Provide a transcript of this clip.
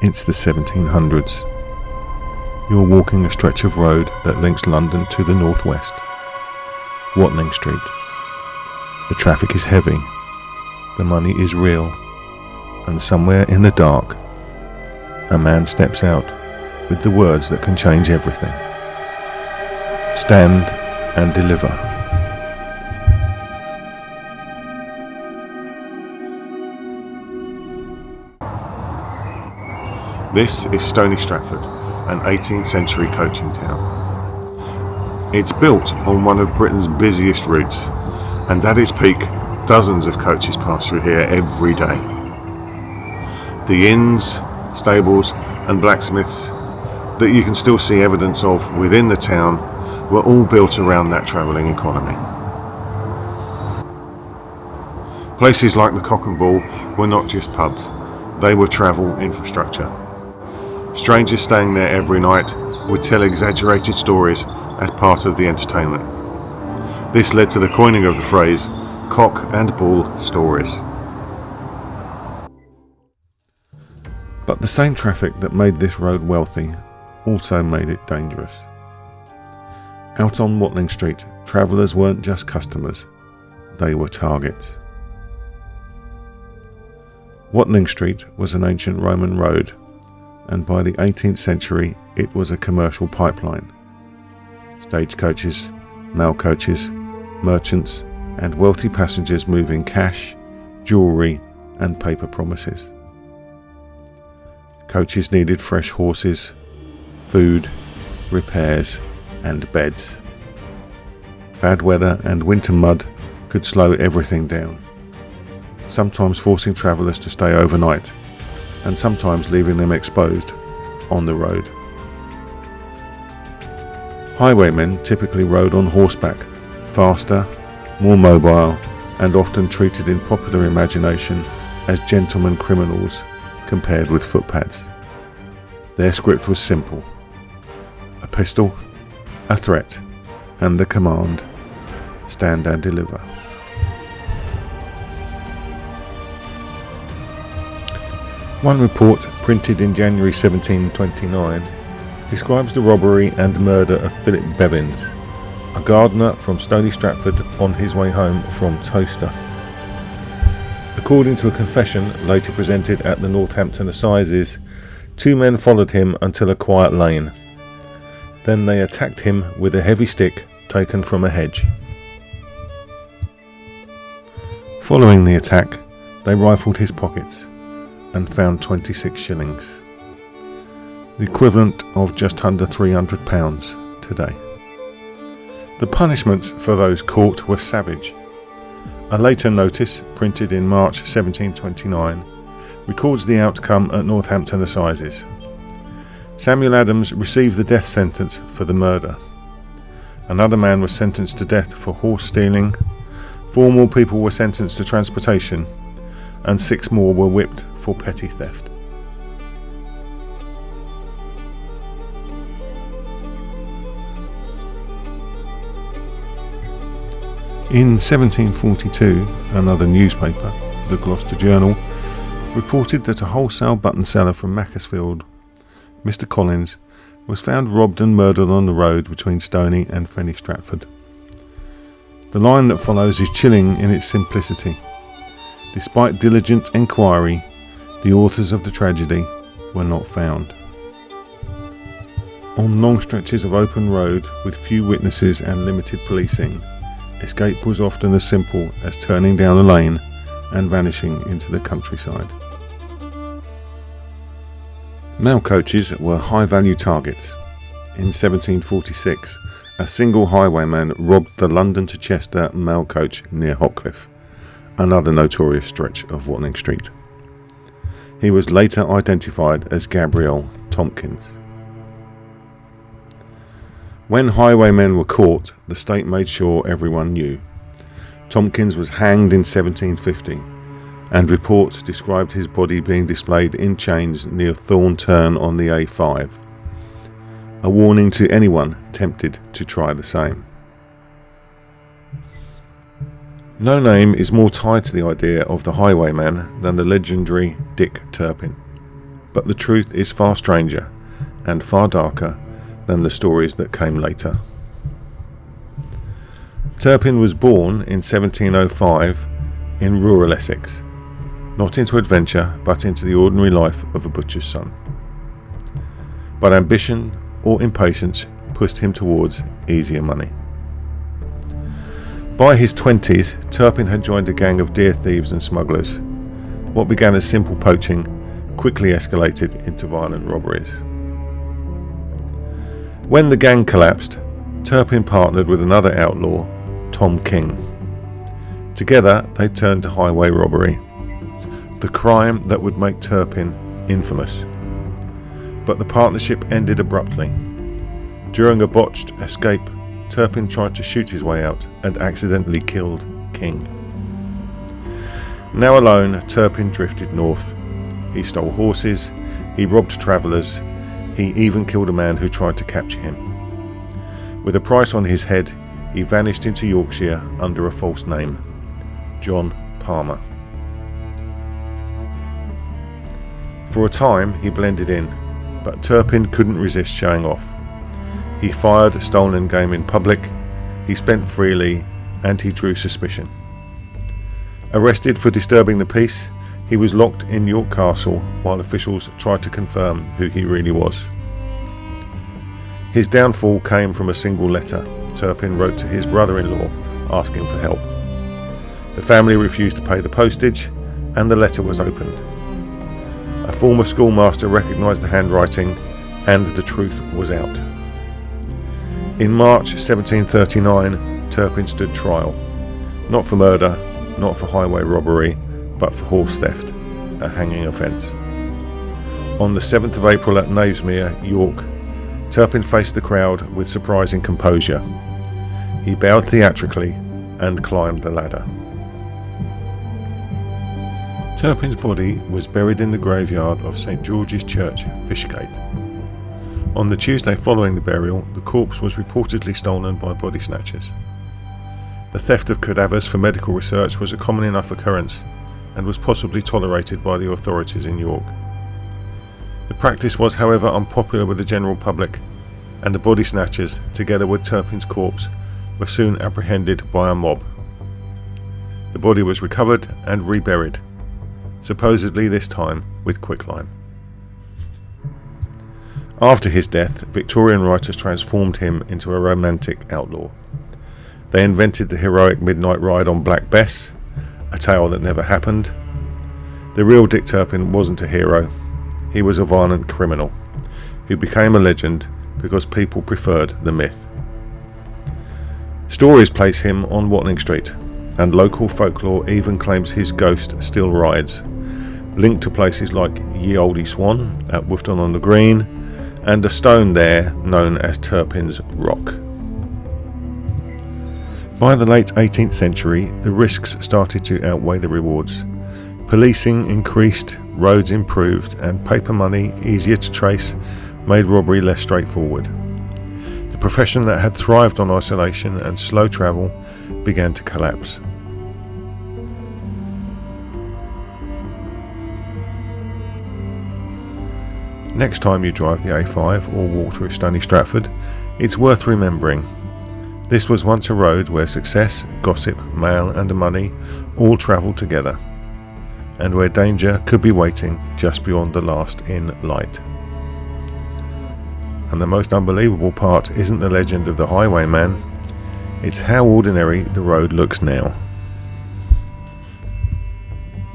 It's the 1700s. You're walking a stretch of road that links London to the northwest. Watling Street. The traffic is heavy, the money is real, and somewhere in the dark, a man steps out with the words that can change everything. Stand and deliver. This is Stony, Stratford, an 18th century coaching town. It's built on one of Britain's busiest routes, and at its peak, dozens of coaches pass through here every day. The inns, stables and blacksmiths that you can still see evidence of within the town were all built around that travelling economy. Places like the Cock and Bull were not just pubs, they were travel infrastructure. Strangers staying there every night would tell exaggerated stories as part of the entertainment. This led to the coining of the phrase, cock and bull stories. But the same traffic that made this road wealthy also made it dangerous. Out on Watling Street, travellers weren't just customers, they were targets. Watling Street was an ancient Roman road, and by the 18th century it was a commercial pipeline. Stagecoaches, mail coaches, merchants and wealthy passengers moving cash, jewellery and paper promises. Coaches needed fresh horses, food, repairs and beds. Bad weather and winter mud could slow everything down, sometimes forcing travellers to stay overnight and sometimes leaving them exposed on the road. Highwaymen typically rode on horseback, faster, more mobile, and often treated in popular imagination as gentlemen criminals compared with footpads. Their script was simple: a pistol, a threat, and the command, stand and deliver. One report, printed in January 1729, describes the robbery and murder of Philip Bevins, a gardener from Stony, Stratford, on his way home from Towcester. According to a confession later presented at the Northampton Assizes, two men followed him until a quiet lane. Then they attacked him with a heavy stick taken from a hedge. Following the attack, they rifled his pockets and found 26 shillings, the equivalent of just under £300 today. The punishments for those caught were savage. A later notice, printed in March 1729, records the outcome at Northampton Assizes. Samuel Adams received the death sentence for the murder. Another man was sentenced to death for horse stealing, 4 more people were sentenced to transportation, and 6 more were whipped for petty theft. In 1742, another newspaper, the Gloucester Journal, reported that a wholesale button seller from Macclesfield, Mr. Collins, was found robbed and murdered on the road between Stony and Fenny Stratford. The line that follows is chilling in its simplicity. Despite diligent enquiry, the authors of the tragedy were not found. On long stretches of open road with few witnesses and limited policing, escape was often as simple as turning down a lane and vanishing into the countryside. Mail coaches were high-value targets. In 1746, a single highwayman robbed the London to Chester mail coach near Hockliffe, another notorious stretch of Watling Street. He was later identified as Gabriel Tomkins. When highwaymen were caught, the state made sure everyone knew. Tomkins was hanged in 1750, and reports described his body being displayed in chains near Thorn Turn on the A5, a warning to anyone tempted to try the same. No name is more tied to the idea of the highwayman than the legendary Dick Turpin. But the truth is far stranger and far darker than the stories that came later. Turpin was born in 1705 in rural Essex, not into adventure but into the ordinary life of a butcher's son. But ambition or impatience pushed him towards easier money. By his 20s, Turpin had joined a gang of deer thieves and smugglers. What began as simple poaching quickly escalated into violent robberies. When the gang collapsed, Turpin partnered with another outlaw, Tom King. Together they turned to highway robbery, the crime that would make Turpin infamous. But the partnership ended abruptly. During a botched escape, Turpin tried to shoot his way out and accidentally killed King. Now alone, Turpin drifted north. He stole horses, he robbed travellers, he even killed a man who tried to capture him. With a price on his head, he vanished into Yorkshire under a false name, John Palmer. For a time he blended in, but Turpin couldn't resist showing off. He fired stolen game in public, he spent freely, and he drew suspicion. Arrested for disturbing the peace, he was locked in York Castle while officials tried to confirm who he really was. His downfall came from a single letter Turpin wrote to his brother-in-law asking for help. The family refused to pay the postage, and the letter was opened. A former schoolmaster recognised the handwriting, and the truth was out. In March 1739, Turpin stood trial, not for murder, not for highway robbery, but for horse theft, a hanging offence. On the 7th of April at Knavesmere, York, Turpin faced the crowd with surprising composure. He bowed theatrically and climbed the ladder. Turpin's body was buried in the graveyard of St George's Church, Fishgate. On the Tuesday following the burial, the corpse was reportedly stolen by body snatchers. The theft of cadavers for medical research was a common enough occurrence and was possibly tolerated by the authorities in York. The practice was, however, unpopular with the general public, and the body snatchers, together with Turpin's corpse, were soon apprehended by a mob. The body was recovered and reburied, supposedly this time with quicklime. After his death, Victorian writers transformed him into a romantic outlaw. They invented the heroic midnight ride on Black Bess, a tale that never happened. The real Dick Turpin wasn't a hero. He was a violent criminal who became a legend because people preferred the myth. Stories place him on Watling Street, and local folklore even claims his ghost still rides, linked to places like Ye Olde Swan at Woughton-on-the-Green, and a stone there known as Turpin's Rock. By the late 18th century, the risks started to outweigh the rewards. Policing increased, roads improved, and paper money, easier to trace, made robbery less straightforward. The profession that had thrived on isolation and slow travel began to collapse. Next time you drive the A5 or walk through Stony Stratford, it's worth remembering. This was once a road where success, gossip, mail and money all travelled together, and where danger could be waiting just beyond the last in light. And the most unbelievable part isn't the legend of the highwayman, it's how ordinary the road looks now.